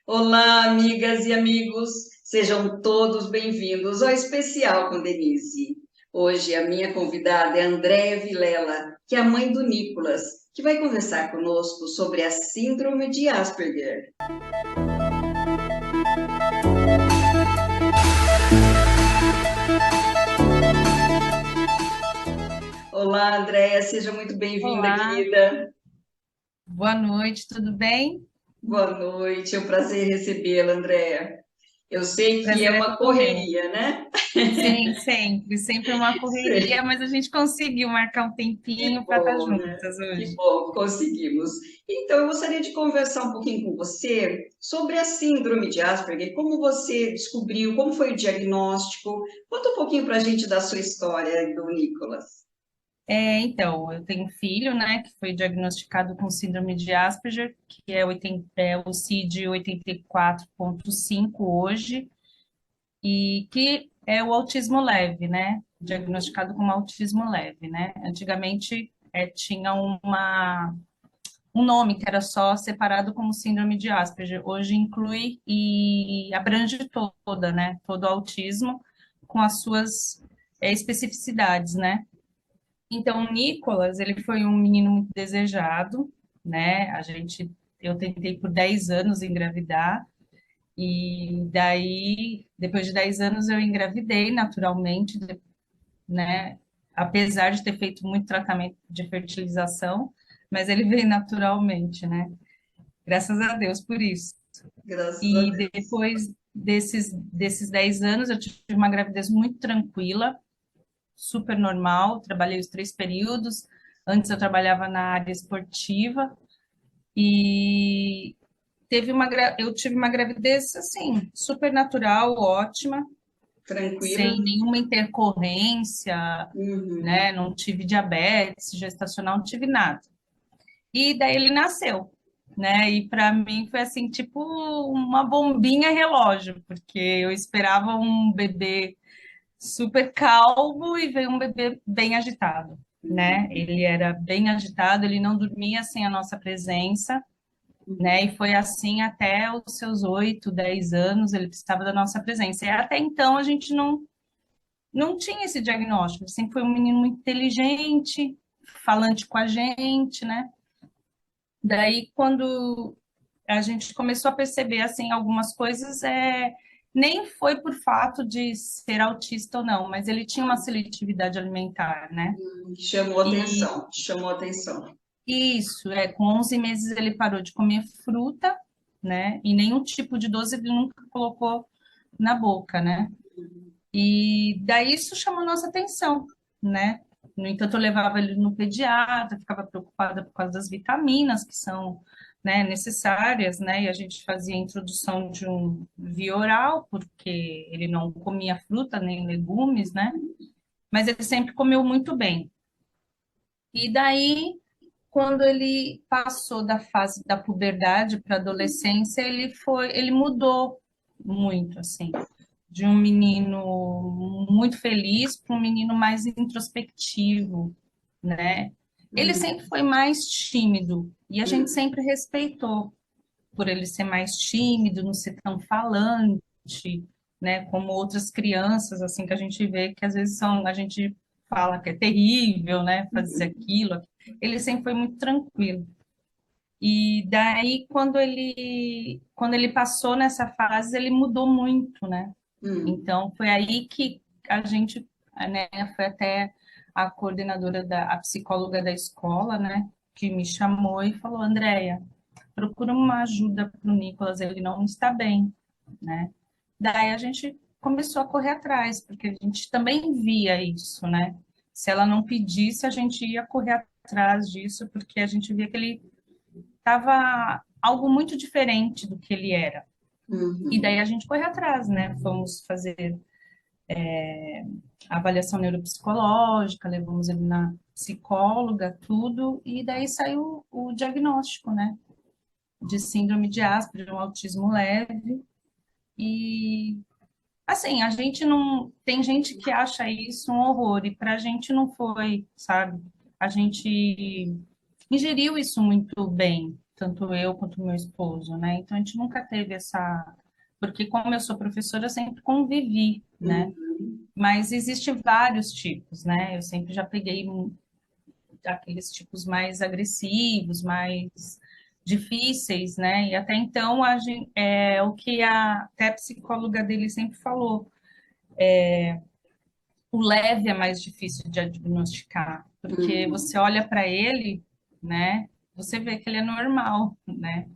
Olá, amigas e amigos, sejam todos bem-vindos ao Especial com Denise. Hoje a minha convidada é Andréia Vilela, que é a mãe do Nicolas, que vai conversar conosco sobre a Síndrome de Asperger. Olá, Andréia, seja muito bem-vinda, Olá, querida. boa noite, tudo bem? Boa noite, é um prazer recebê-la, Andréia. Eu sei que é Prazer é uma todo meu. correria, né? Sim, sempre uma correria, mas a gente conseguiu marcar um Que tempinho para estar bom, né? juntas Que hoje. bom, conseguimos. Então, eu gostaria de conversar um pouquinho com você sobre a síndrome de Asperger, como você descobriu, como foi o diagnóstico. Conta um pouquinho para a gente da sua história do Nicolas. Então, eu tenho um filho, né, que foi diagnosticado com síndrome de Asperger, que é o CID 84.5 hoje, e que é o autismo leve, né, diagnosticado como autismo leve, né. Antigamente, tinha um nome que era só separado como síndrome de Asperger. Hoje inclui e abrange toda, né? Todo o autismo com as suas especificidades, né? Então, o Nicolas, ele foi um menino muito desejado, né? Eu tentei por 10 anos engravidar, e daí, depois de 10 anos, eu engravidei naturalmente, né? Apesar de ter feito muito tratamento de fertilização, mas ele veio naturalmente, né? Graças a Deus por isso. Graças a E Deus. depois desses 10 anos, eu tive uma gravidez muito tranquila, super normal. Trabalhei os 3 períodos. Antes eu trabalhava na área esportiva e eu tive uma gravidez assim, super natural, ótima, Tranquila? sem nenhuma intercorrência, Uhum. né? Não tive diabetes gestacional, não tive nada. E daí ele nasceu, né? E para mim foi assim, tipo uma bombinha relógio, porque eu esperava um bebê super calmo e veio um bebê bem agitado, né? Ele era bem agitado, ele não dormia sem a nossa presença, né? E foi assim até os seus 8, 10 anos, ele precisava da nossa presença. E até então a gente não tinha esse diagnóstico, ele sempre foi um menino muito inteligente, falante com a gente, né? Daí, quando a gente começou a perceber assim algumas coisas, nem foi por fato de ser autista ou não, mas ele tinha uma seletividade alimentar, né? Chamou E atenção, chamou atenção. isso, com 11 meses ele parou de comer fruta, né? E nenhum tipo de doce ele nunca colocou na boca, né? E daí isso chamou nossa atenção, né? No entanto, eu levava ele no pediatra, ficava preocupada por causa das vitaminas que são, né, necessárias, né? E a gente fazia a introdução de um via oral, porque ele não comia fruta nem legumes, né? Mas ele sempre comeu muito bem. E daí, quando ele passou da fase da puberdade para a adolescência, ele mudou muito, assim, de um menino muito feliz para um menino mais introspectivo, né? Ele sempre foi mais tímido e a gente sempre respeitou por ele ser mais tímido, não ser tão falante, né? Como outras crianças, assim, que a gente vê que às vezes a gente fala que é terrível, né? Fazer aquilo. Ele sempre foi muito tranquilo. E daí, quando ele passou nessa fase, ele mudou muito, né? Hum. Então, foi aí que a gente, né, foi até a coordenadora a psicóloga da escola, né, que me chamou e falou, Andréia, procura uma ajuda para o Nicolas, ele não está bem, né? Daí a gente começou a correr atrás, porque a gente também via isso, né? Se ela não pedisse, a gente ia correr atrás disso, porque a gente via que ele estava algo muito diferente do que ele era. E daí a Uhum. gente correu atrás, né? Fomos fazer avaliação neuropsicológica, levamos ele na psicóloga, tudo, e daí saiu o diagnóstico, né? De síndrome de Asperger, um autismo leve. E, assim, a gente não. Tem gente que acha isso um horror, e pra gente não foi, sabe? A gente ingeriu isso muito bem. tanto eu quanto meu esposo, né? Então a gente nunca teve essa, porque como eu sou professora, eu sempre convivi, né? Uhum. Mas existem vários tipos, né? Eu sempre já peguei aqueles tipos mais agressivos, mais difíceis, né? E até então é o que até a psicóloga dele sempre falou. O leve é mais difícil de diagnosticar, porque Uhum. você olha para ele, né? Você vê que ele é normal, né?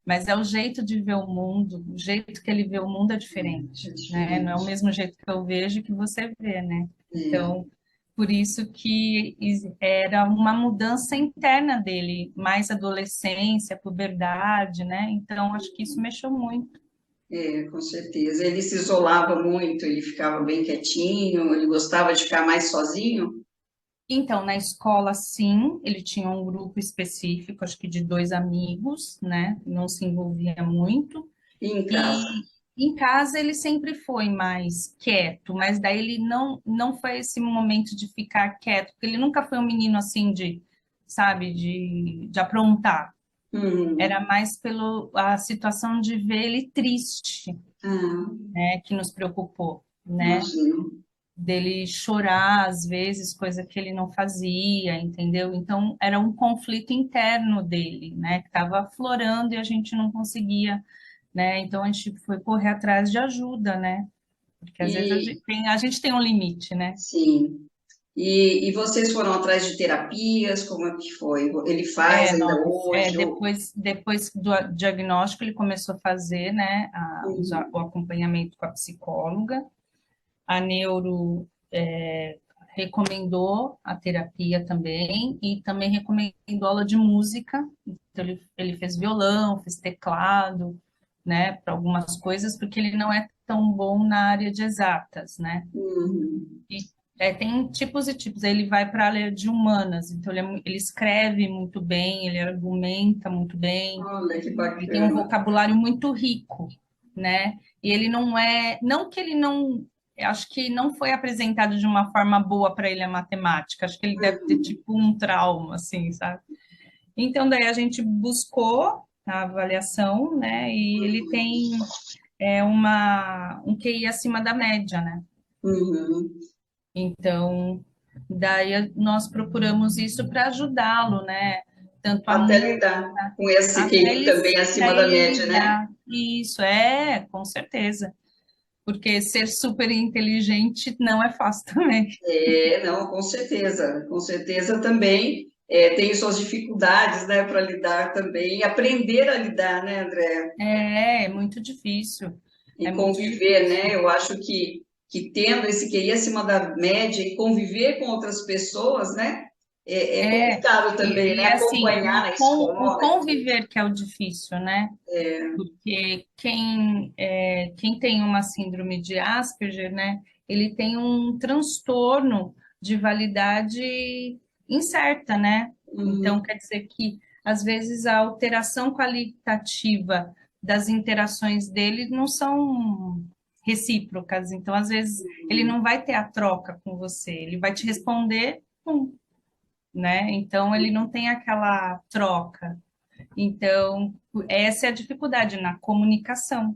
Mas é o jeito de ver o mundo, o jeito que ele vê o mundo é É diferente, né? Não é o diferente. mesmo jeito que eu vejo que você vê, né? É. Então, por isso que era uma mudança interna dele, mais adolescência, puberdade, né? Então, acho que isso mexeu muito. Com certeza. Ele se isolava muito, ele ficava bem quietinho, ele gostava de ficar mais sozinho. Então, na escola, sim, ele tinha um grupo específico, acho que de dois amigos, né? Não se envolvia muito. E em casa. E em casa ele sempre foi mais quieto, mas daí ele não foi esse momento de ficar quieto, porque ele nunca foi um menino assim de, sabe, de aprontar. Uhum. Era mais pelo a situação de ver ele triste, Ah, né, que nos preocupou, né? imagino. Dele chorar às vezes, coisa que ele não fazia, entendeu? Então era um conflito interno dele, né, que estava aflorando e a gente não conseguia, né? Então a gente foi correr atrás de ajuda, né? Porque às vezes E a gente tem um limite, né? sim. E vocês foram atrás de terapias? Como é que foi? Ele faz ainda hoje? Depois do diagnóstico, ele começou a fazer, né, o Uhum. acompanhamento com a psicóloga. A neuro recomendou a terapia também e também recomendou aula de música. Então, ele fez violão, fez teclado, né, para algumas coisas, porque ele não é tão bom na área de exatas, né? Uhum. E, tem tipos e tipos. Aí ele vai para a área de humanas, então ele escreve muito bem, ele argumenta muito bem, Olha que ele tem um bacana. vocabulário muito rico, né? E ele não é, não que ele não, acho que não foi apresentado de uma forma boa para ele a matemática. Acho que ele deve ter Uhum. tipo um trauma, assim, sabe? Então daí a gente buscou a avaliação, né? E ele tem um QI acima da média, né? Uhum. Então, daí nós procuramos isso para ajudá-lo, né? Tanto a Até música, lidar com esse até QI também acima da ele média, né? lidar. Isso, com certeza. Porque ser super inteligente não é fácil também. Não, com certeza também tem suas dificuldades, né, para lidar também, aprender a lidar, né, André? É muito difícil. E É muito conviver, né? difícil. Eu acho que tendo esse QI acima da média e conviver com outras pessoas, né, é É, complicado também, né? assim, Acompanhar na o escola e tudo. conviver que é o difícil, né? Porque quem tem uma síndrome de Asperger, né, ele tem um transtorno de validade incerta, né? Então, Uhum. quer dizer que, às vezes, a alteração qualitativa das interações dele não são recíprocas. Então, às vezes, ele não vai ter a troca com você, ele vai te responder, né? Então, ele não tem aquela troca. Então, essa é a dificuldade na comunicação,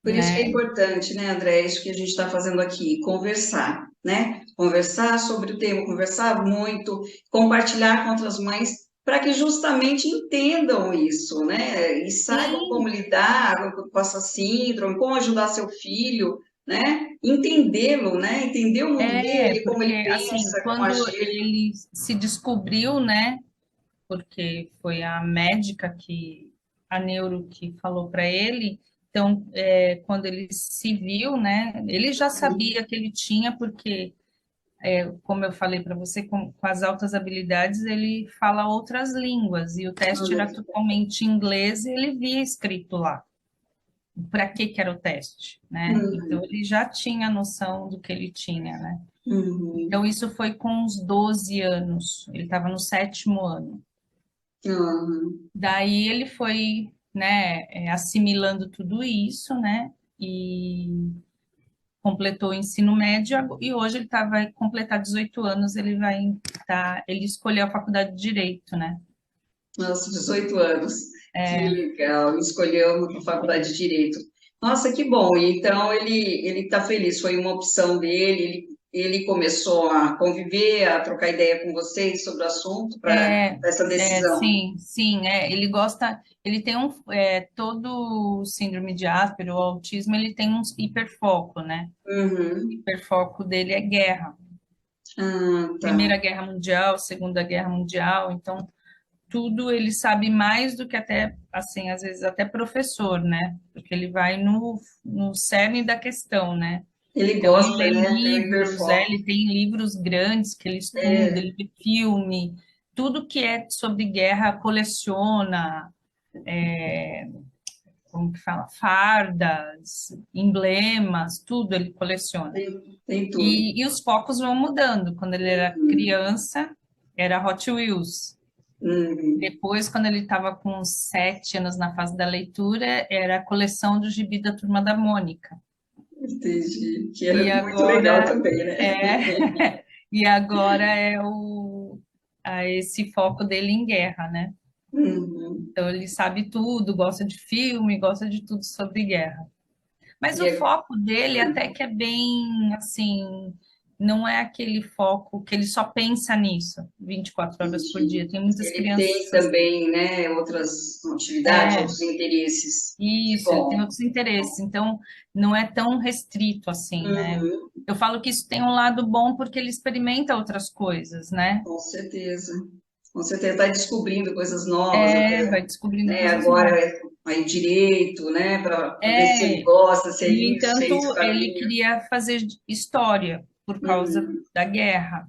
Por isso que é né? importante, né, André, isso que a gente está fazendo aqui, conversar, né? Conversar sobre o tema, conversar muito, compartilhar com outras mães, para que justamente entendam isso, né? E saibam como Sim, lidar com essa síndrome, como ajudar seu filho, né? Entendê-lo, né? Entender o mundo dele, como porque ele assim, pensa, como quando agir. ele se descobriu, né? Porque foi a médica a neuro que falou para ele. Então, quando ele se viu, né? Ele já sabia que ele tinha, porque como eu falei para você, com as altas habilidades, ele fala outras línguas, e o teste Olha era que- totalmente em inglês, e ele via escrito lá para que era o teste, né? Então, Uhum, ele já tinha noção do que ele tinha, né? uhum, Então, isso foi com uns 12 anos, ele estava no sétimo ano. uhum. Daí ele foi, né, assimilando tudo isso, né? E completou o ensino médio e hoje vai completar 18 anos, ele escolheu a faculdade de Direito, né? Nossa, 18 anos. Que É, legal. Escolheu a faculdade de Direito. Nossa, que bom. E então ele está feliz. Foi uma opção dele. Ele começou a conviver, a trocar ideia com vocês sobre o assunto para essa decisão. sim, sim, ele gosta, ele tem todo o síndrome de Asperger, o autismo, ele tem um hiperfoco, né? O Uhum. hiperfoco dele é guerra. Ah, tá. Primeira Guerra Mundial, Segunda Guerra Mundial, então tudo ele sabe mais do que até, assim, às vezes até professor, né? Porque ele vai no cerne da questão, né? Ele Então ele gosta, lê né? Tem o livros, hiperfoco. ele tem livros grandes que ele estuda, É, ele vê filme, tudo que é sobre guerra coleciona, como que fala, fardas, emblemas, tudo ele coleciona. tem tudo. E os focos vão mudando. Quando ele era Uhum. criança, era Hot Wheels. Uhum. Depois, quando ele estava com uns 7 anos na fase da leitura, era a coleção do gibi da Turma da Mônica. Entendi. Que E era muito legal agora também, né? é, e agora é esse foco dele em guerra, né? Uhum. Então ele sabe tudo, gosta de filme, gosta de tudo sobre guerra. Mas E o é- foco dele até que é bem assim, não é aquele foco que ele só pensa nisso 24 horas por Entendi. dia. Tem muitas Ele tem crianças assim. também, né, outras atividades, É, outros interesses. Que isso, ele tem bom. outros interesses, então não é tão restrito assim, né? Uhum. Eu falo que isso tem um lado bom porque ele experimenta outras coisas, né? Com certeza. Com certeza está descobrindo coisas novas, Vai até, descobrindo né, coisas agora novas. aí direito, né, para ver se ele É, gosta, se é no isso, se é esse o entanto, ele caminho. queria fazer história por causa Uhum. da guerra.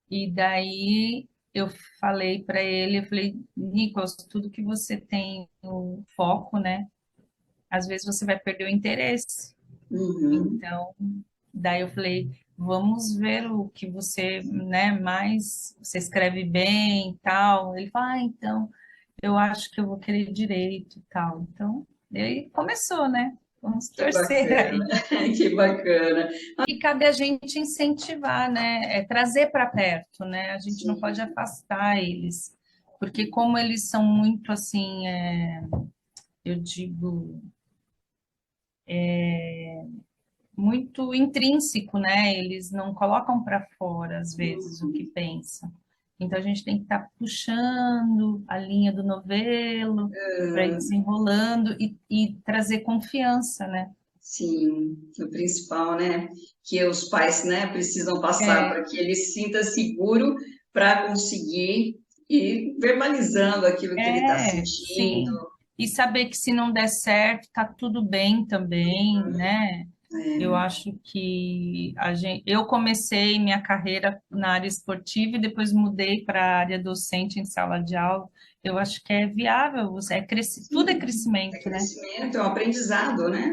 E daí eu falei para ele, eu falei, Nicolas, tudo que você tem o foco, né? Às vezes você vai perder o interesse. Uhum. Então, daí eu falei, vamos ver o que você, né, mais você escreve bem e tal. Ele falou, então, eu acho que eu vou querer direito e tal. Então, aí começou, né? Vamos Que torcer bacana, aí. que bacana. E cabe a gente incentivar, né? Trazer para perto, né? A gente não pode Sim. afastar eles, porque como eles são muito assim, eu digo, muito intrínseco, né? Eles não colocam para fora, às vezes, o que pensam. Então, a gente tem que estar puxando a linha do novelo para ir desenrolando e trazer confiança, né? Sim, o principal, né? Que os pais, né, precisam passar É, para que ele se sinta seguro para conseguir ir verbalizando aquilo que ele está sentindo. sim. E saber que se não der certo, tá tudo bem também, né? Eu É, acho que eu comecei minha carreira na área esportiva e depois mudei para a área docente em sala de aula. Eu acho que é viável, tudo é sim, é crescimento, né? crescimento, é um aprendizado, né?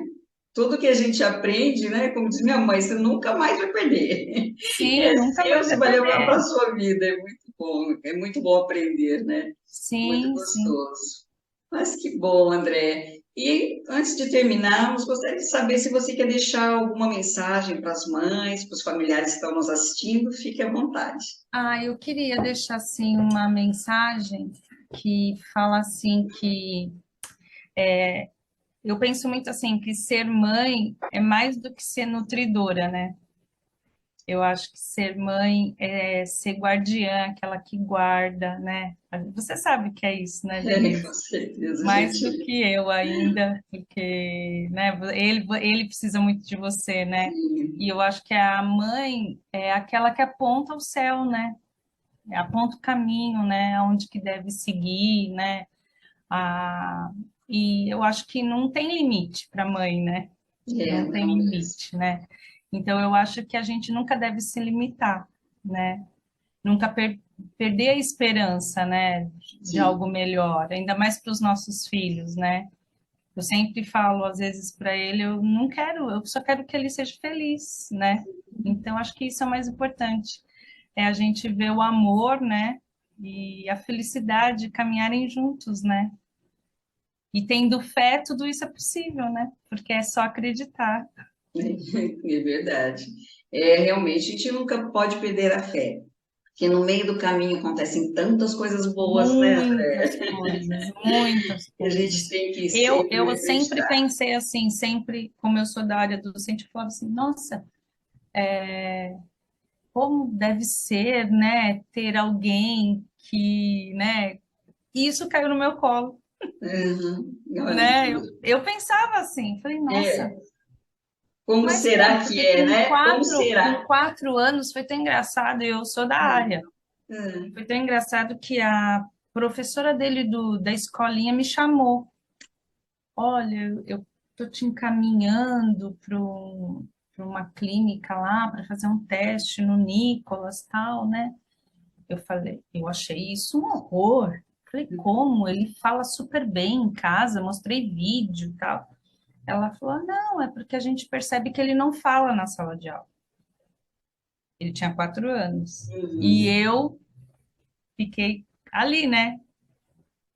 Tudo que a gente aprende, né? Como diz minha mãe, você nunca mais vai perder. Sim, É nunca seu, mais você vai vai levar para a perder. sua vida. É muito bom aprender, né? Muito Sim, sim. gostoso. Mas que bom, André. E antes de terminarmos, gostaria de saber se você quer deixar alguma mensagem para as mães, para os familiares que estão nos assistindo, fique à vontade. Eu queria deixar assim uma mensagem que fala assim que eu penso muito assim que ser mãe é mais do que ser nutridora, né? Eu acho que ser mãe é ser guardiã, aquela que guarda, né? Você sabe o que é isso, né, Com Denise? certeza, Mais do gente. que eu ainda, porque, né, ele precisa muito de você, né? E eu acho que a mãe é aquela que aponta o céu, né? Aponta o caminho, né? Aonde que deve seguir, né? A... E eu acho que não tem limite para a mãe, né? Não tem Não mesmo. limite, né? Então, eu acho que a gente nunca deve se limitar, né? Nunca perder a esperança, né, de algo Sim. melhor, ainda mais para os nossos filhos, né? Eu sempre falo, às vezes, para ele, eu não quero, eu só quero que ele seja feliz, né? Então, acho que isso é o mais importante, é a gente ver o amor, né, e a felicidade caminharem juntos, né? E tendo fé, tudo isso é possível, né? Porque é só acreditar. É verdade. É, realmente, a gente nunca pode perder a fé. que no meio do caminho acontecem tantas coisas boas, né, André? Muitas Que a gente coisas. tem que Eu sempre sempre acreditar. pensei assim, sempre, como eu sou da área docente, eu falava assim, nossa, como deve ser, né, ter alguém que, né, e isso caiu no meu colo, Uhum. Olha, né? Eu pensava assim, falei, nossa, é, como mas como? será que Porque é, né? Como com será? 4 anos foi tão engraçado, eu sou da área. Hum. Foi tão engraçado que a professora dele da escolinha me chamou. Olha, eu tô te encaminhando para uma clínica lá para fazer um teste no Nicolas, tal, né? Eu falei, eu achei isso um horror. Falei, como? Ele fala super bem em casa, mostrei vídeo, e tal. Ela falou, não, é porque a gente percebe que ele não fala na sala de aula. Ele tinha 4 anos. E Uhum. eu fiquei ali, né?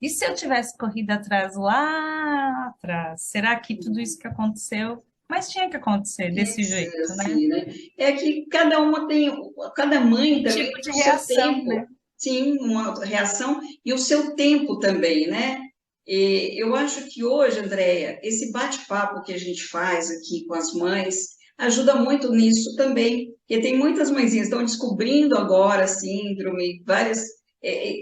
E se eu tivesse corrido atrás lá atrás? Será que tudo isso que aconteceu? Mas tinha que acontecer Tinha que desse ser jeito, né? assim, né? É que cada uma tem, cada mãe Um também tipo tem de o seu reação, né? tempo, sim, uma reação e o seu tempo também, né? E eu acho que hoje, Andréia, esse bate-papo que a gente faz aqui com as mães ajuda muito nisso também, porque tem muitas mãezinhas que estão descobrindo agora a síndrome,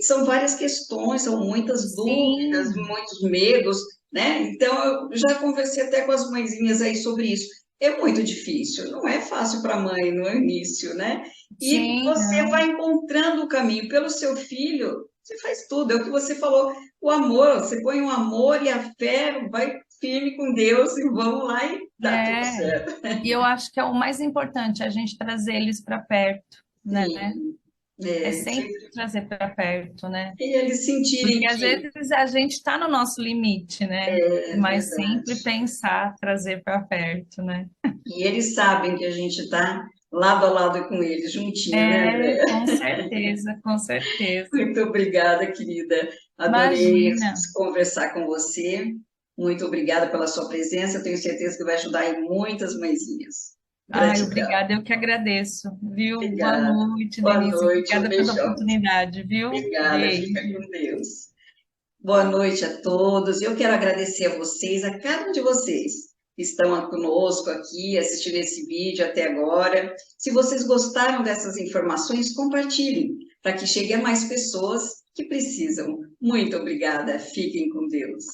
são várias questões, são muitas dúvidas, Sim, muitos medos, né? Então, eu já conversei até com as mãezinhas aí sobre isso. É muito difícil, não é fácil para a mãe no início, né? E sim, você vai não. encontrando o caminho pelo seu filho, você faz tudo, é o que você falou, o amor, você põe o amor e a fé, vai firme com Deus e vamos lá e dá tudo É. certo. E eu acho que é o mais importante, a gente trazer eles para perto, né? Sim, É é, sempre trazer para perto, né? e eles sentirem Porque às que vezes a gente está no nosso limite, né? é Mas sempre verdade. pensar, trazer para perto, né? E eles sabem que a gente está lado a lado com eles, juntinho, né, É, Andréia? com certeza, com certeza. Muito obrigada, querida. Adorei Imagina. conversar com você. Muito obrigada pela sua presença. Eu tenho certeza que vai ajudar em muitas mãezinhas. Ai, Gratidão. obrigada, eu que agradeço, viu? Boa Obrigada. noite, Boa Denise. noite. Um Obrigada pela beijão. oportunidade, viu? Obrigada. Fica Beijo. com Deus. Boa noite a todos. Eu quero agradecer a vocês, a cada um de vocês que estão conosco aqui, assistindo esse vídeo até agora. Se vocês gostaram dessas informações, compartilhem, para que chegue a mais pessoas que precisam. Muito obrigada. Fiquem com Deus.